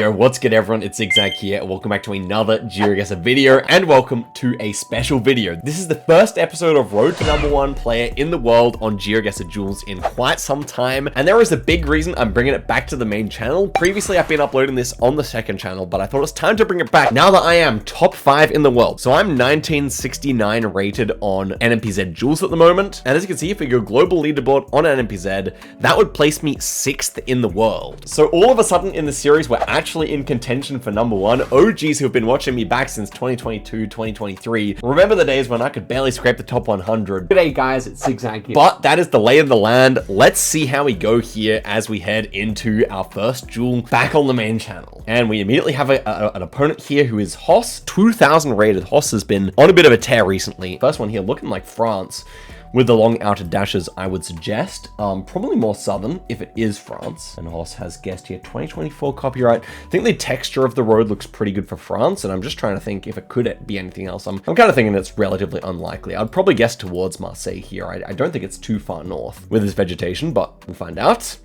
Yo, what's good everyone, it's Zigzag here, and welcome back to another Geoguessr video, and welcome to a special video. This is the first episode of Road to #1 player in the world on Geoguessr Duels in quite some time, and there is a big reason I'm bringing it back to the main channel. Previously, I've been uploading this on the second channel, but I thought it was time to bring it back now that I am top 5 in the world. So I'm 1969 rated on NMPZ Duels at the moment, and as you can see, if we go global leaderboard on NMPZ, that would place me 6th in the world. So all of a sudden in the series, we're actually in contention for #1. OGs who have been watching me back since 2022, 2023, remember the days when I could barely scrape the top 100. G'day guys, it's Zigzag here. But that is the lay of the land. Let's see how we go here as we head into our first duel back on the main channel. And we immediately have an opponent here who is Hoss, 2000 rated. Hoss has been on a bit of a tear recently. First one here looking like France. With the long outer dashes, I would suggest, probably more southern if it is France. And Hoss has guessed here 2024 copyright. I think the texture of the road looks pretty good for France, and I'm just trying to think if it could be anything else. I'm kind of thinking it's relatively unlikely. I'd probably guess towards Marseille here. I don't think it's too far north with this vegetation, but we'll find out.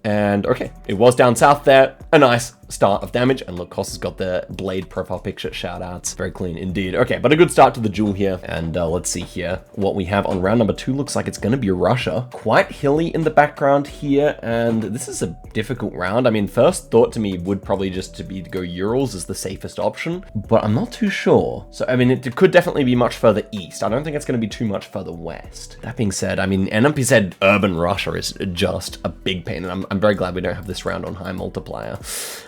And okay, it was down south there. A nice start of damage, and look, Hoss has got the blade profile picture shout outs. Very clean indeed. Okay, but a good start to the duel here. And let's see here what we have on round number 2. Looks like it's going to be Russia. Quite hilly in the background here, and this is a difficult round. I mean, first thought to me would probably just to go Urals as the safest option, but I'm not too sure. So I mean, it could definitely be much further east. I don't think it's going to be too much further west. That being said, I mean, NMPZ urban Russia is just a big pain, and I'm very glad we don't have this round on high multiplier.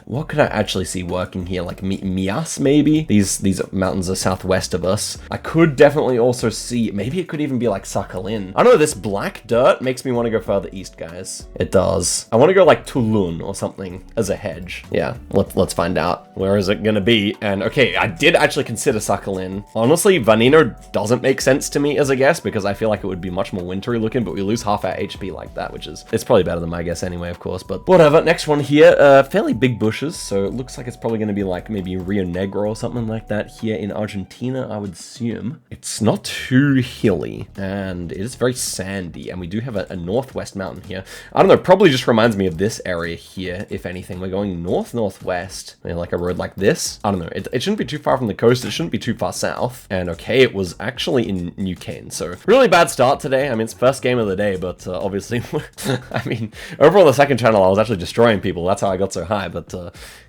What could I actually see working here? Like Mias, maybe? These mountains are southwest of us. I could definitely also see, maybe it could even be like Sakhalin. I don't know, this black dirt makes me want to go further east, guys. It does. I want to go like Toulon or something as a hedge. Yeah, let's find out. Where is it gonna be? And okay, I did actually consider Sakhalin. Honestly, Vanino doesn't make sense to me as a guess because I feel like it would be much more wintry looking, but we lose half our HP like that, which is, it's probably better than my guess anyway, of course, but whatever. Next one here, fairly big bushes, so it looks like it's probably going to be like maybe Rio Negro or something like that here in Argentina, I would assume. It's not too hilly, and it is very sandy, and we do have a northwest mountain here. I don't know, probably just reminds me of this area here, if anything. We're going northwest, like a road like this. I don't know, it shouldn't be too far from the coast, it shouldn't be too far south. And okay, it was actually in New Cane, so really bad start today. I mean, it's first game of the day, but obviously, I mean, over on the second channel, I was actually destroying people. That's how I got so high, but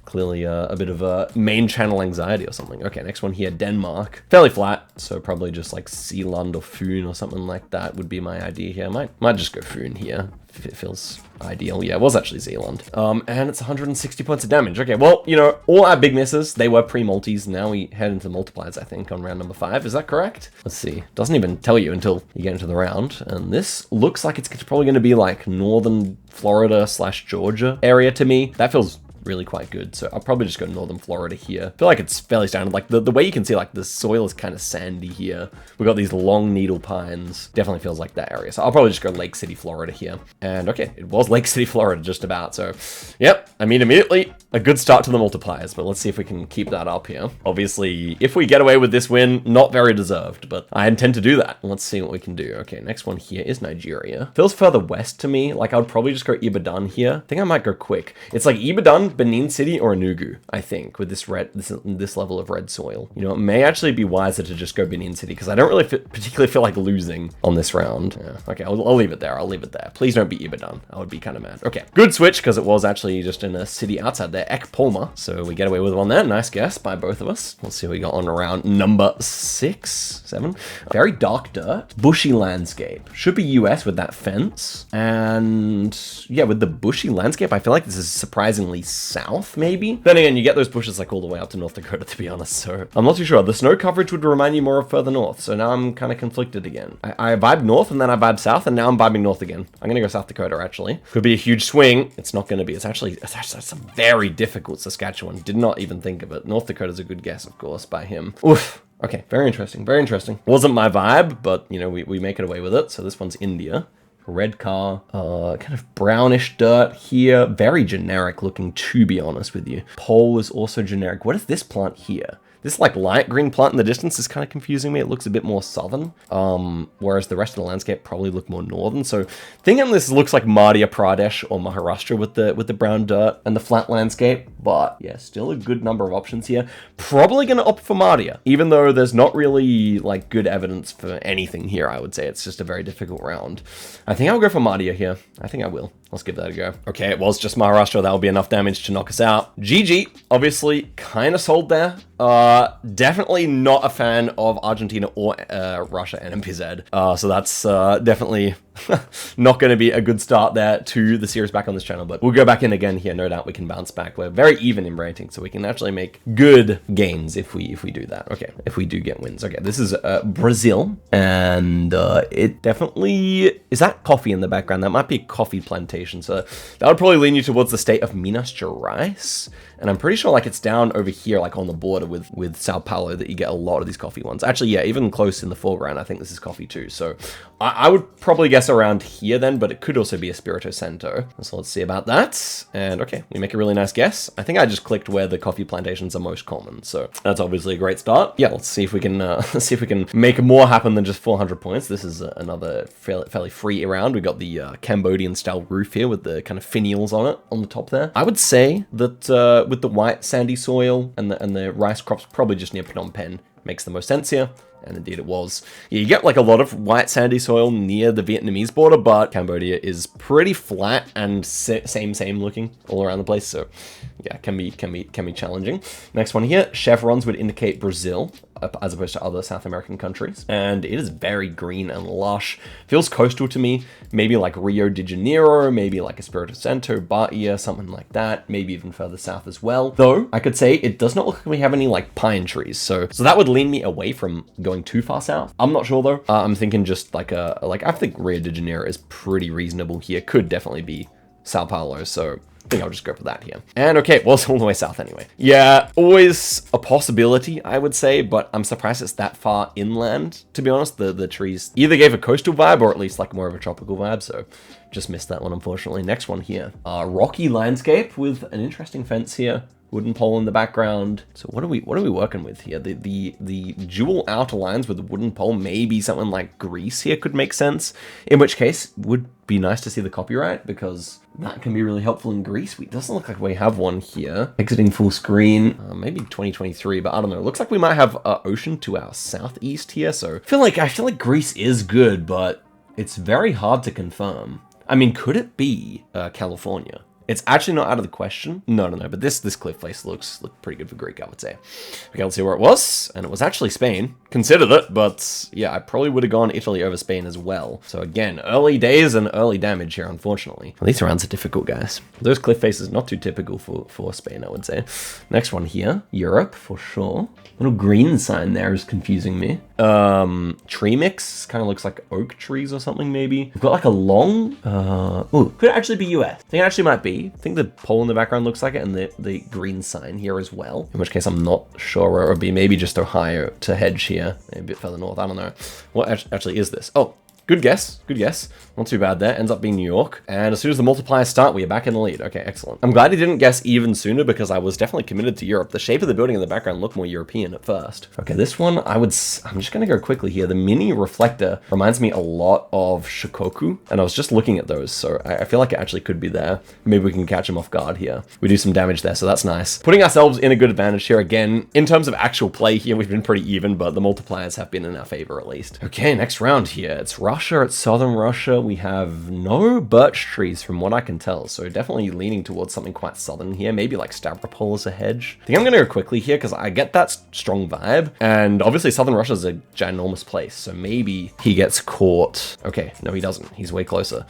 clearly a bit of a main channel anxiety or something. Okay, next one here, Denmark. Fairly flat, so probably just like Sealand or Fyn or something like that would be my idea here. Might just go Fyn here if it feels ideal. Yeah, it was actually Zealand. And it's 160 points of damage. Okay, well, you know, all our big misses, they were pre-multis. Now we head into multipliers, I think, on round number 5. Is that correct? Let's see. Doesn't even tell you until you get into the round. And this looks like it's probably going to be like northern Florida / Georgia area to me. That feels really quite good, so I'll probably just go northern Florida here. I feel like it's fairly standard. Like the way you can see, like the soil is kind of sandy here. We've got these long needle pines. Definitely feels like that area. So I'll probably just go Lake City, Florida here. And okay, it was Lake City, Florida just about. So yep, I mean, immediately a good start to the multipliers, but let's see if we can keep that up here. Obviously, if we get away with this win, not very deserved, but I intend to do that. Let's see what we can do. Okay, next one here is Nigeria. Feels further west to me. Like I would probably just go Ibadan here. I think I might go quick. It's like Ibadan, Benin City, or Enugu, I think, with this level of red soil. You know, it may actually be wiser to just go Benin City because I don't really particularly feel like losing on this round. Yeah, okay, I'll leave it there. I'll leave it there. Please don't be Ibadan. I would be kind of mad. Okay, good switch because it was actually just in a city outside there, Ekpolma. So we get away with one there. Nice guess by both of us. Let's see what we got on round number 6, 7. Very dark dirt, bushy landscape. Should be US with that fence. And yeah, with the bushy landscape, I feel like this is surprisingly south. Maybe. Then again, you get those bushes like all the way up to North Dakota, to be honest, so I'm not too sure. The snow coverage would remind you more of further north, so now I'm kind of conflicted again. I vibe north, and then I vibe south, and now I'm vibing north again. I'm gonna go South Dakota, actually. Could be a huge swing. It's not gonna be. It's actually a very difficult Saskatchewan. Did not even think of it. North Dakota's a good guess, of course, by him. Oof. Okay, very interesting, very interesting. Wasn't my vibe, but, you know, we make it away with it, so this one's India. Red car, kind of brownish dirt here. Very generic looking, to be honest with you. Pole is also generic. What is this plant here? This like light green plant in the distance is kind of confusing me. It looks a bit more southern, whereas the rest of the landscape probably look more northern. So thinking this looks like Madhya Pradesh or Maharashtra with the brown dirt and the flat landscape. But yeah, still a good number of options here. Probably going to opt for Madhya, even though there's not really like good evidence for anything here. I would say it's just a very difficult round. I think I'll go for Madhya here. I think I will. Let's give that a go. Okay, it was just Maharashtra. That'll be enough damage to knock us out. GG, obviously, kind of sold there. Definitely not a fan of Argentina or Russia and MPZ. So that's definitely not going to be a good start there to the series back on this channel. But we'll go back in again here. No doubt we can bounce back. We're very even in rating, so we can actually make good gains if we do that. Okay, if we do get wins. Okay, this is Brazil, and it definitely is that coffee in the background. That might be a coffee plantation. So that would probably lean you towards the state of Minas Gerais. And I'm pretty sure like it's down over here, like on the border with Sao Paulo, that you get a lot of these coffee ones. Actually, yeah, even close in the foreground, I think this is coffee too. So I would probably guess around here then, but it could also be Espirito Santo. So let's see about that. And okay, we make a really nice guess. I think I just clicked where the coffee plantations are most common. So that's obviously a great start. Yeah, let's see if we can make more happen than just 400 points. This is another fairly free round. We got the Cambodian style roof here with the kind of finials on it on the top there. I would say that with the white sandy soil and the rice crops probably just near Phnom Penh makes the most sense here. And indeed it was. Yeah, you get like a lot of white sandy soil near the Vietnamese border, but Cambodia is pretty flat and same looking all around the place. So yeah, can be challenging. Next one here, chevrons would indicate Brazil as opposed to other South American countries. And it is very green and lush. Feels coastal to me. Maybe like Rio de Janeiro, maybe like Espirito Santo, Bahia, something like that. Maybe even further south as well. Though I could say it does not look like we have any like pine trees. So that would lean me away from going too far south. I'm not sure though. I'm thinking just like I think Rio de Janeiro is pretty reasonable here. Could definitely be Sao Paulo. So I think I'll just go for that here. And okay, well, it's all the way south anyway. Yeah, always a possibility, I would say, but I'm surprised it's that far inland, to be honest. The trees either gave a coastal vibe or at least like more of a tropical vibe, so just missed that one, unfortunately. Next one here. Rocky landscape with an interesting fence here. Wooden pole in the background. So what are we working with here? The dual outer lines with the wooden pole, maybe something like Greece here could make sense. In which case, would be nice to see the copyright because that can be really helpful in Greece. It doesn't look like we have one here. Exiting full screen, maybe 2023, but I don't know. It looks like we might have ocean to our southeast here. So I feel like Greece is good, but it's very hard to confirm. I mean, could it be California? It's actually not out of the question. No, but this cliff face looks pretty good for Greek, I would say. Okay, let's see where it was. And it was actually Spain. Considered it, but yeah, I probably would have gone Italy over Spain as well. So again, early days and early damage here, unfortunately. Well, these rounds are difficult, guys. Those cliff faces, not too typical for Spain, I would say. Next one here, Europe, for sure. Little green sign there is confusing me. Tree mix, kind of looks like oak trees or something, maybe. We've got like a long, could actually be US. I think it actually might be. I think the pole in the background looks like it, and the green sign here as well. In which case, I'm not sure where it would be. Maybe just Ohio to hedge here, maybe a bit further north. I don't know. What actually is this? Oh, good guess. Not too bad there. Ends up being New York. And as soon as the multipliers start, we are back in the lead. Okay, excellent. I'm glad he didn't guess even sooner because I was definitely committed to Europe. The shape of the building in the background looked more European at first. Okay, this one, I'm just going to go quickly here. The mini reflector reminds me a lot of Shikoku. And I was just looking at those, so I feel like it actually could be there. Maybe we can catch him off guard here. We do some damage there, so that's nice. Putting ourselves in a good advantage here again. In terms of actual play here, we've been pretty even, but the multipliers have been in our favor at least. Okay, next round here. It's Russia. It's southern Russia. We have no birch trees from what I can tell, so definitely leaning towards something quite southern here, maybe like Stavropol as a hedge. I think I'm gonna go quickly here because I get that strong vibe, and obviously southern Russia is a ginormous place, so maybe he gets caught. Okay, no he doesn't, he's way closer.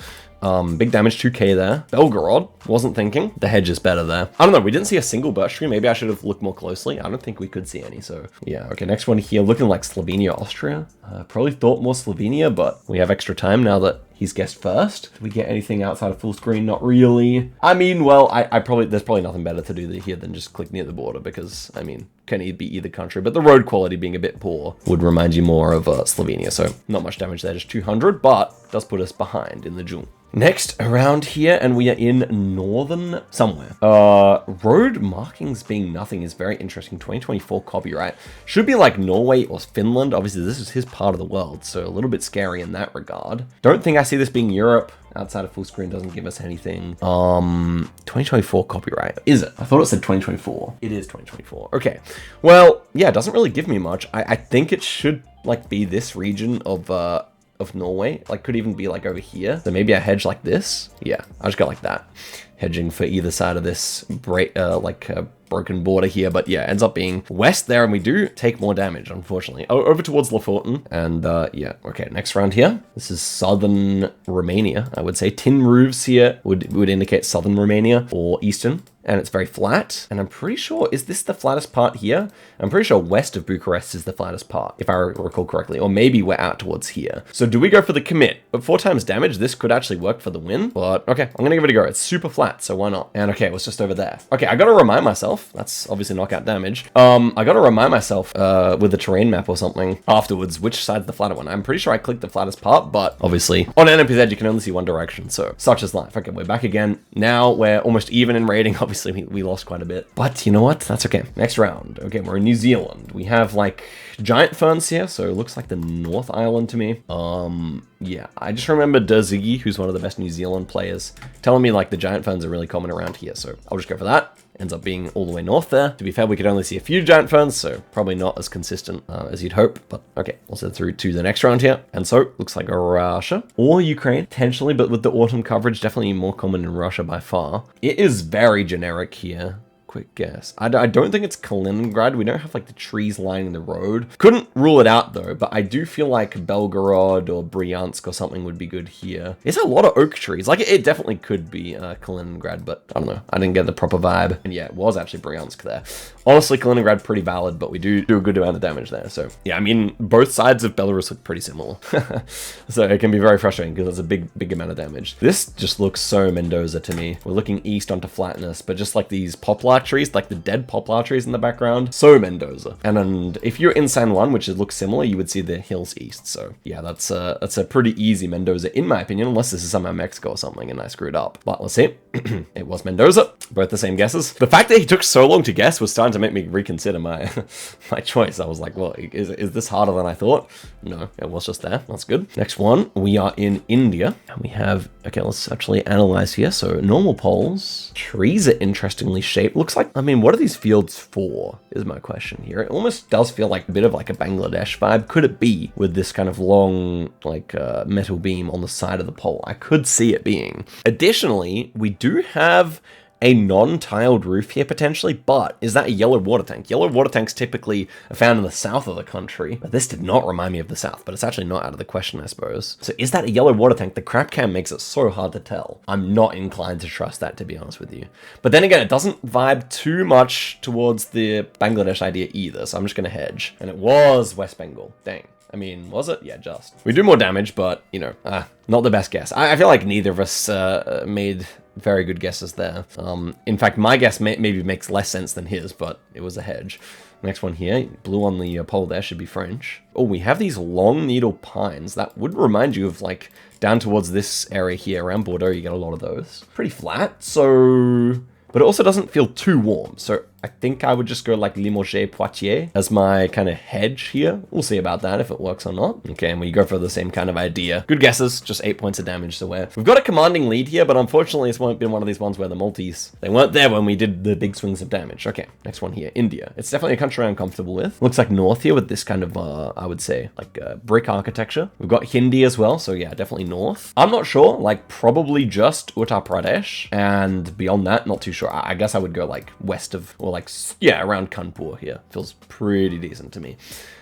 Big damage, 2k there. Belgorod, wasn't thinking. The hedge is better there. I don't know, we didn't see a single birch tree. Maybe I should have looked more closely. I don't think we could see any, so yeah. Okay, next one here, looking like Slovenia, Austria. Probably thought more Slovenia, but we have extra time now that he's guessed first. Did we get anything outside of full screen? Not really. I mean, well, there's probably nothing better to do here than just click near the border because, I mean, can be either country, but the road quality being a bit poor would remind you more of Slovenia, so not much damage there, just 200, but does put us behind in the duel. Next around here, and we are in northern somewhere. Road markings being nothing is very interesting. 2024 copyright. Should be like Norway or Finland. Obviously, this is his part of the world, so a little bit scary in that regard. Don't think I see this being Europe. Outside of full screen doesn't give us anything. 2024 copyright. Is it? I thought it said 2024. It is 2024. Okay. Well, yeah, it doesn't really give me much. I think it should like be this region of Norway. Like could even be like over here. So maybe I hedge like this. Yeah, I just got like that. Hedging for either side of this broken border here, but yeah, ends up being west there, and we do take more damage, unfortunately. Over towards Lofoten, and yeah, okay, next round here. This is southern Romania, I would say. Tin roofs here would indicate southern Romania or eastern. And it's very flat. And I'm pretty sure, is this the flattest part here? I'm pretty sure west of Bucharest is the flattest part, if I recall correctly. Or maybe we're out towards here. So do we go for the commit? But 4 times damage, this could actually work for the win. But okay, I'm gonna give it a go. It's super flat, so why not? And okay, it was just over there. Okay, I gotta remind myself. That's obviously knockout damage. I gotta remind myself with the terrain map or something afterwards, which side's the flatter one. I'm pretty sure I clicked the flattest part, but obviously on NMPZ you can only see one direction. So such is life. Okay, we're back again. Now we're almost even in rating. Obviously we lost quite a bit, but you know what? That's okay. Next round. Okay, we're in New Zealand. We have like giant ferns here, so it looks like the North Island to me. Yeah, I just remember Ziggy, who's one of the best New Zealand players, telling me like the giant ferns are really common around here, so I'll just go for that. Ends up being all the way north there. To be fair, we could only see a few giant ferns, so probably not as consistent as you'd hope, but okay. Also through to the next round here. And so, looks like Russia or Ukraine, potentially, but with the autumn coverage, definitely more common in Russia by far. It is very generic here. Quick guess. I don't think it's Kaliningrad. We don't have like the trees lining the road. Couldn't rule it out though, but I do feel like Belgorod or Bryansk or something would be good here. There's a lot of oak trees. Like it definitely could be Kaliningrad, but I don't know. I didn't get the proper vibe. And yeah, it was actually Bryansk there. Honestly, Kaliningrad pretty valid, but we do a good amount of damage there. So yeah, I mean, both sides of Belarus look pretty similar. So it can be very frustrating because it's a big amount of damage. This just looks so Mendoza to me. We're looking east onto flatness, but just like these poplar trees, like the dead poplar trees in the background, so Mendoza. And if you're in San Juan, which looks similar, you would see the hills east. So yeah, that's a pretty easy Mendoza in my opinion, unless this is somehow Mexico or something and I screwed up. But let's see. It was Mendoza. Both the same guesses. The fact that he took so long to guess was starting to make me reconsider my my choice. I was like, well, is this harder than I thought? No, it was just there. That's good. Next one, we are in India, and we have, okay, let's actually analyze here. So normal poles, trees are interestingly shaped. Looks like, I mean, what are these fields for is my question here. It almost does feel like a bit of like a Bangladesh vibe. Could it be with this kind of long like metal beam on the side of the pole? I could see it being. Additionally, we do have a non-tiled roof here potentially, but is that a yellow water tank? Yellow water tanks typically are found in the south of the country, but this did not remind me of the south, but it's actually not out of the question, I suppose. So is that a yellow water tank? The crap cam makes it so hard to tell. I'm not inclined to trust that, to be honest with you. But then again, it doesn't vibe too much towards the Bangladesh idea either, so I'm just gonna hedge. And it was West Bengal. Dang. I mean, was it? Yeah, just. We do more damage, but, you know, not the best guess. I feel like neither of us made very good guesses there. In fact, my guess maybe makes less sense than his, but it was a hedge. Next one here, blue on the pole there should be French. Oh, we have these long needle pines. That would remind you of like down towards this area here around Bordeaux, you get a lot of those. Pretty flat, so... But it also doesn't feel too warm, so I think I would just go like Limoges Poitiers as my kind of hedge here. We'll see about that if it works or not. Okay, and we go for the same kind of idea. Good guesses, just 8 points of damage. So we've got a commanding lead here, but unfortunately it's been one of these ones where the multis, they weren't there when we did the big swings of damage. Okay, next one here, India. It's definitely a country I'm comfortable with. Looks like north here with this kind of, I would say, like brick architecture. We've got Hindi as well, so yeah, definitely north. I'm not sure, like probably just Uttar Pradesh, and beyond that, not too sure. I guess I would go like west of, or like, yeah, around Kanpur here. Feels pretty decent to me.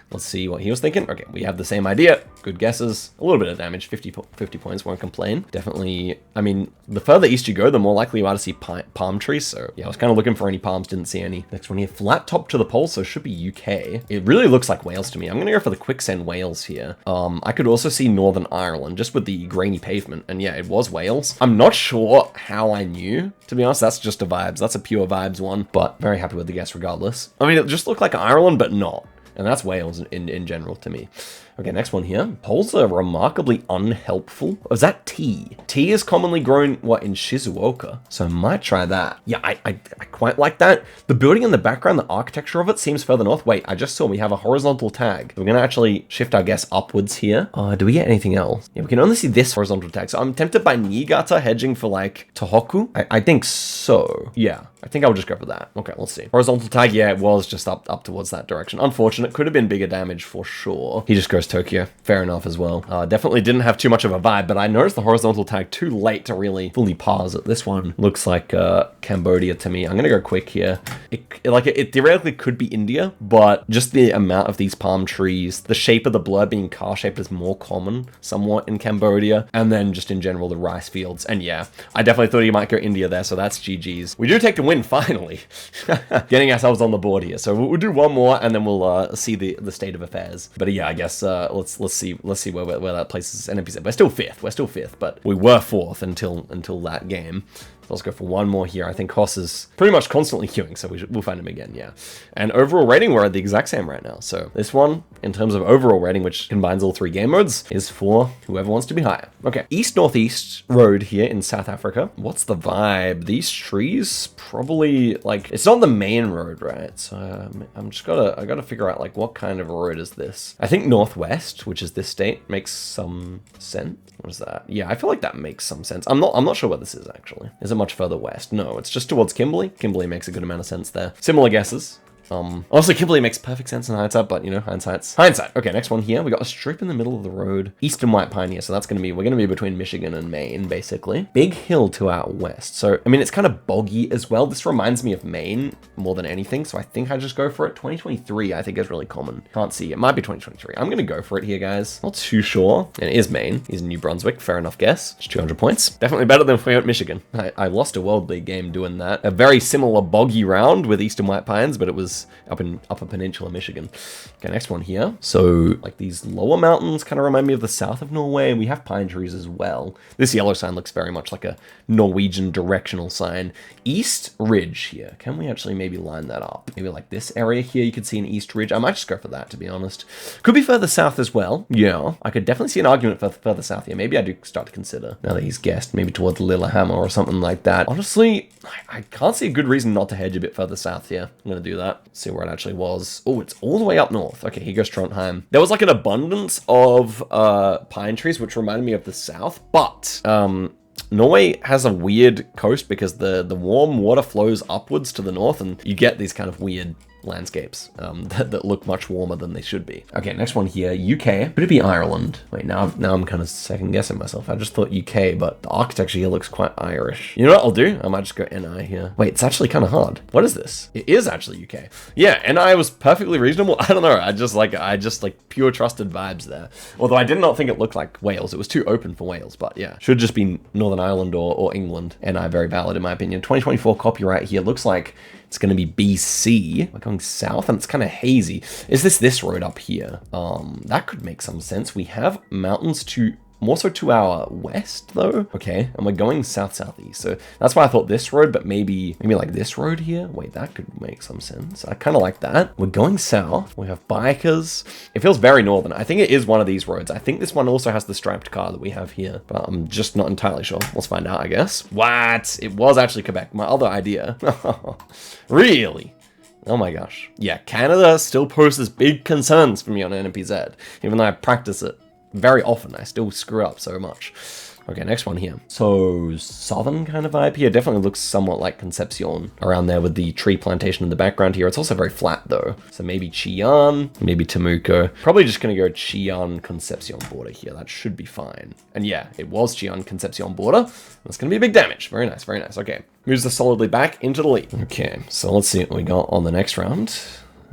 Let's see what he was thinking. Okay, we have the same idea. Good guesses. A little bit of damage. 50 points, won't complain. Definitely, I mean, the further east you go, the more likely you are to see palm trees. So yeah, I was kind of looking for any palms, didn't see any. Next one here, flat top to the pole, so it should be UK. It really looks like Wales to me. I'm gonna go for the quicksand Wales here. I could also see Northern Ireland, just with the grainy pavement. And yeah, it was Wales. I'm not sure how I knew, to be honest. That's just a vibes. That's a pure vibes one, but very happy with the guess regardless. I mean, it just looked like Ireland, but not. And that's Wales in general to me. Okay, next one here. Poles are remarkably unhelpful. Oh, is that tea? Tea is commonly grown, what, in Shizuoka? So I might try that. Yeah, I quite like that. The building in the background, the architecture of it seems further north. Wait, I just saw we have a horizontal tag. We're gonna actually shift our guess upwards here. Do we get anything else? Yeah, we can only see this horizontal tag. So I'm tempted by Niigata hedging for like Tohoku. I think so. Yeah. I think I'll just go for that. Okay, let's see. Horizontal tag, yeah, it was just up towards that direction. Unfortunate, could have been bigger damage for sure. He just goes Tokyo. Fair enough as well. Definitely didn't have too much of a vibe, but I noticed the horizontal tag too late to really fully pause it. This one looks like Cambodia to me. I'm gonna go quick here. It theoretically could be India, but just the amount of these palm trees, the shape of the blur being car-shaped is more common somewhat in Cambodia, and then just in general the rice fields. And yeah, I definitely thought he might go India there, so that's GG's. We do take the win finally. Getting ourselves on the board here. So we'll do one more and then we'll see the state of affairs. But yeah, I guess let's see where that places NPZ. We're still fifth, but we were fourth until that game. So let's go for one more here. I think Hoss is pretty much constantly queuing, so we'll find him again, yeah. And overall rating, we're at the exact same right now. So this one, in terms of overall rating, which combines all 3 game modes, is for whoever wants to be higher. Okay, east-northeast road here in South Africa. What's the vibe? These trees, probably, like, it's not the main road, right? So I gotta figure out, like, what kind of road is this? I think northwest, which is this state, makes some sense. What is that? Yeah, I feel like that makes some sense. I'm not sure what this is, actually. Is it much further west? No, it's just towards Kimberley. Kimberley makes a good amount of sense there. Similar guesses. Honestly, Kimberley makes perfect sense in hindsight, but you know, hindsight. Okay, next one here. We got a strip in the middle of the road. Eastern White Pine here. So that's we're gonna be between Michigan and Maine, basically. Big hill to our west. So, I mean, it's kind of boggy as well. This reminds me of Maine more than anything. So I think I just go for it. 2023, I think is really common. Can't see. It might be 2023. I'm gonna go for it here, guys. Not too sure. And it is Maine. Is New Brunswick. Fair enough guess. It's 200 points. Definitely better than if we went Michigan. I lost a World League game doing that. A very similar boggy round with Eastern White Pines, but it was up in Upper Peninsula, Michigan. Okay, next one here. So, like, these lower mountains kind of remind me of the south of Norway. We have pine trees as well. This yellow sign looks very much like a Norwegian directional sign. East Ridge here. Can we actually maybe line that up? Maybe like this area here, you could see an East Ridge. I might just go for that, to be honest. Could be further south as well. Yeah, I could definitely see an argument for further south here. Maybe I do start to consider, now that he's guessed, maybe towards Lillehammer or something like that. Honestly, I can't see a good reason not to hedge a bit further south here. I'm going to do that. See where it actually was. Oh, it's all the way up north. Okay, here goes Trondheim. There was like an abundance of pine trees, which reminded me of the south, but Norway has a weird coast because the warm water flows upwards to the north, and you get these kind of weird landscapes that look much warmer than they should be. Okay, next one here, UK. Could it be Ireland? Wait, now I'm kind of second guessing myself. I just thought UK, but the architecture here looks quite Irish. You know what I'll do? I might just go NI here. Wait, it's actually kind of hard. What is this? It is actually UK. Yeah, NI was perfectly reasonable. I don't know. I just like pure trusted vibes there. Although I did not think it looked like Wales. It was too open for Wales, but yeah. Should just be Northern Ireland or England. NI very valid in my opinion. 2024 copyright here looks like it's going to be BC. We're going south and it's kind of hazy. Is this road up here? That could make some sense. We have mountains more so to our west though. Okay, and we're going southeast. So that's why I thought this road, but maybe like this road here. Wait, that could make some sense. I kind of like that. We're going south. We have bikers. It feels very northern. I think it is one of these roads. I think this one also has the striped car that we have here, but I'm just not entirely sure. Let's find out, I guess. What? It was actually Quebec. My other idea. Really? Oh my gosh. Yeah, Canada still poses big concerns for me on NPZ, even though I practice it very often. I still screw up so much. Okay, next one here. So, southern kind of vibe here. Definitely looks somewhat like Concepcion around there with the tree plantation in the background here. It's also very flat though. So maybe Chillán, maybe Temuco. Probably just gonna go Chillán Concepcion border here. That should be fine. And yeah, it was Chillán Concepcion border. That's gonna be a big damage. Very nice, very nice. Okay, moves us solidly back into the lead. Okay, so let's see what we got on the next round.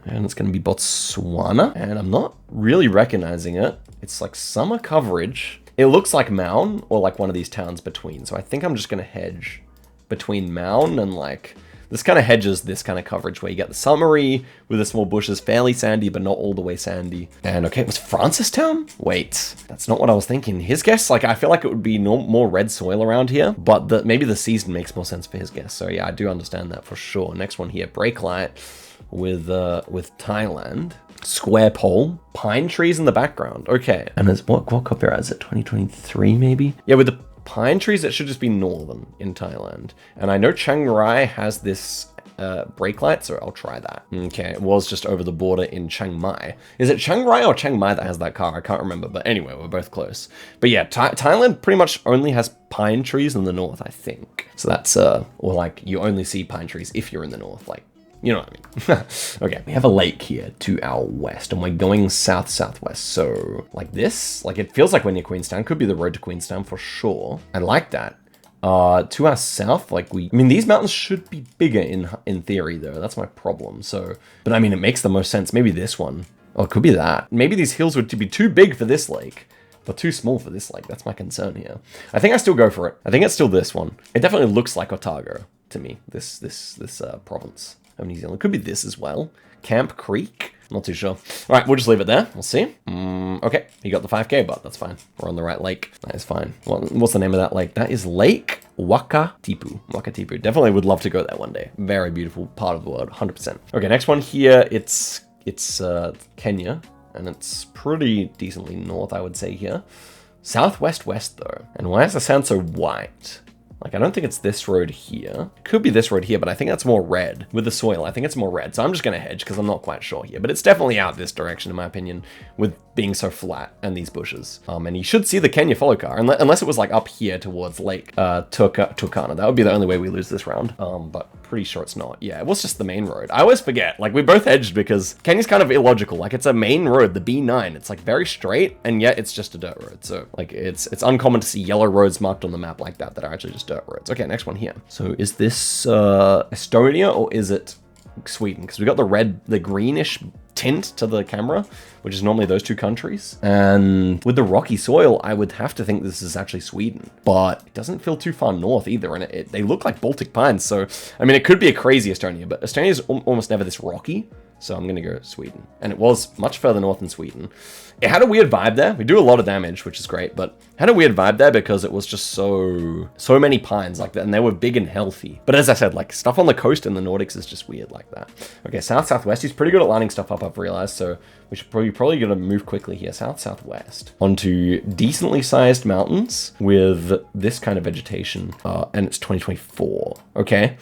And it's gonna be Botswana. And I'm not really recognizing it. It's like summer coverage. It looks like Maun or like one of these towns between. So I think I'm just going to hedge between Maun and like, this kind of hedges this kind of coverage where you get the summery with the small bushes, fairly sandy, but not all the way sandy. And okay, it was Francistown? Wait, that's not what I was thinking. His guess, like I feel like it would be more red soil around here, but maybe the season makes more sense for his guess. So yeah, I do understand that for sure. Next one here, Brake Light. with Thailand. Square pole, pine trees in the background. Okay, and it's what copyright is it? 2023 maybe? Yeah, with the pine trees, it should just be northern in Thailand. And I know Chiang Rai has this brake light, so I'll try that. Okay, it was just over the border in Chiang Mai. Is it Chiang Rai or Chiang Mai that has that car? I can't remember, but anyway, we're both close. But yeah, Thailand pretty much only has pine trees in the north, I think. So that's, or like, you only see pine trees if you're in the north, like, you know what I mean. Okay, we have a lake here to our west, and we're going south-southwest. So, like this, like it feels like we're near Queenstown. Could be the road to Queenstown for sure. I like that. To our south, like I mean, these mountains should be bigger in theory, though. That's my problem. So, but I mean, it makes the most sense. Maybe this one. Oh, it could be that. Maybe these hills would be too big for this lake, but too small for this lake. That's my concern here. I think I still go for it. I think it's still this one. It definitely looks like Otago to me. This province of New Zealand. Could be this as well. Camp Creek? Not too sure. All right, we'll just leave it there. We'll see. Okay, you got the 5K, but that's fine. We're on the right lake. That is fine. What's the name of that lake? That is Lake Wakatipu. Wakatipu. Definitely would love to go there one day. Very beautiful part of the world, 100%. Okay, next one here. It's Kenya, and it's pretty decently north, I would say here. Southwest west though. And why does it sound so white? Like, I don't think it's this road here. It could be this road here, but I think that's more red. With the soil, I think it's more red. So I'm just going to hedge because I'm not quite sure here. But it's definitely out this direction, in my opinion, with being so flat and these bushes. And you should see the Kenya follow car, unless it was like up here towards Lake Turkana. That would be the only way we lose this round. But pretty sure it's not. Yeah, it was just the main road. I always forget. Like, we both hedged because Kenya's kind of illogical. Like, it's a main road, the B9. It's like very straight, and yet it's just a dirt road. So like, it's uncommon to see yellow roads marked on the map like that are actually just dirt roads. Okay, next one here. So is this Estonia or is it Sweden? Because we got the greenish tint to the camera, which is normally those two countries. And with the rocky soil, I would have to think this is actually Sweden, but it doesn't feel too far north either. And they look like Baltic pines. So, I mean, it could be a crazy Estonia, but Estonia is almost never this rocky. So I'm going to go Sweden. And it was much further north than Sweden. It had a weird vibe there. We do a lot of damage, which is great, but had a weird vibe there because it was just so many pines like that, and they were big and healthy. But as I said, like, stuff on the coast in the Nordics is just weird like that. Okay, south-southwest. He's pretty good at lining stuff up, I've realized, so we should probably going to move quickly here. South-southwest. Onto decently sized mountains with this kind of vegetation, and it's 2024. Okay.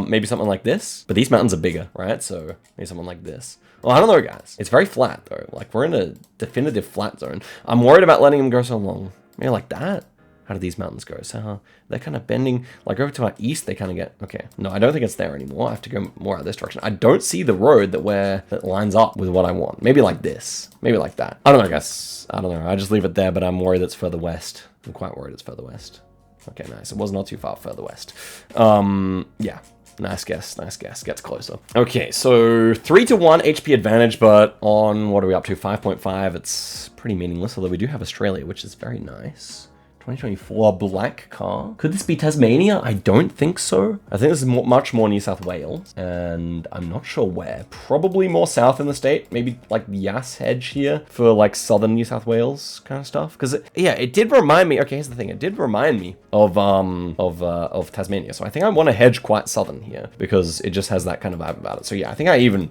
Maybe something like this, but these mountains are bigger, right? So maybe something like this. Well, I don't know, guys. It's very flat, though. Like, we're in a definitive flat zone. I'm worried about letting them go so long. Maybe like that. How do these mountains go? So they're kind of bending. Like, over to our east, they kind of get... Okay. No, I don't think it's there anymore. I have to go more out this direction. I don't see the road that lines up with what I want. Maybe like this. Maybe like that. I don't know, guys. I don't know. I just leave it there, but I'm worried it's further west. I'm quite worried it's further west. Okay, nice. It was not too far further west. Yeah. Nice guess. Gets closer. Okay, so 3-1 HP advantage, but on, what are we up to? 5.5. It's pretty meaningless, although we do have Australia, which is very nice. 2024 black car. Could this be Tasmania? I don't think so. I think this is much more New South Wales, and I'm not sure where. Probably more south in the state. Maybe like Yass Hedge here for like southern New South Wales kind of stuff. Because it did remind me. Okay, here's the thing. It did remind me of Tasmania. So I think I want to hedge quite southern here because it just has that kind of vibe about it. So yeah, I think I even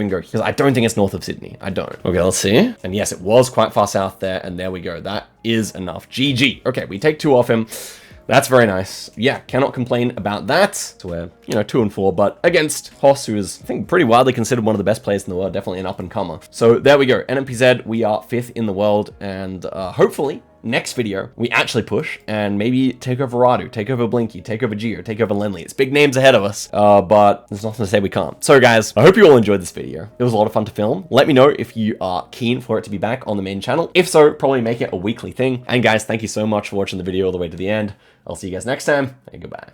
go because I don't think it's north of Sydney. I don't. Okay, let's see. And yes, it was quite far south there, and there we go. That is enough. GG. Okay, we take 2 off him. That's very nice. Yeah, cannot complain about that. So we're, 2-4, but against Hoss, who is, I think, pretty widely considered one of the best players in the world, definitely an up-and-comer. So there we go. NMPZ, we are 5th in the world, and hopefully, next video, we actually push and maybe take over Radu, take over Blinky, take over Geo, take over Lenley. It's big names ahead of us, but there's nothing to say we can't. So guys, I hope you all enjoyed this video. It was a lot of fun to film. Let me know if you are keen for it to be back on the main channel. If so, probably make it a weekly thing. And guys, thank you so much for watching the video all the way to the end. I'll see you guys next time, and goodbye.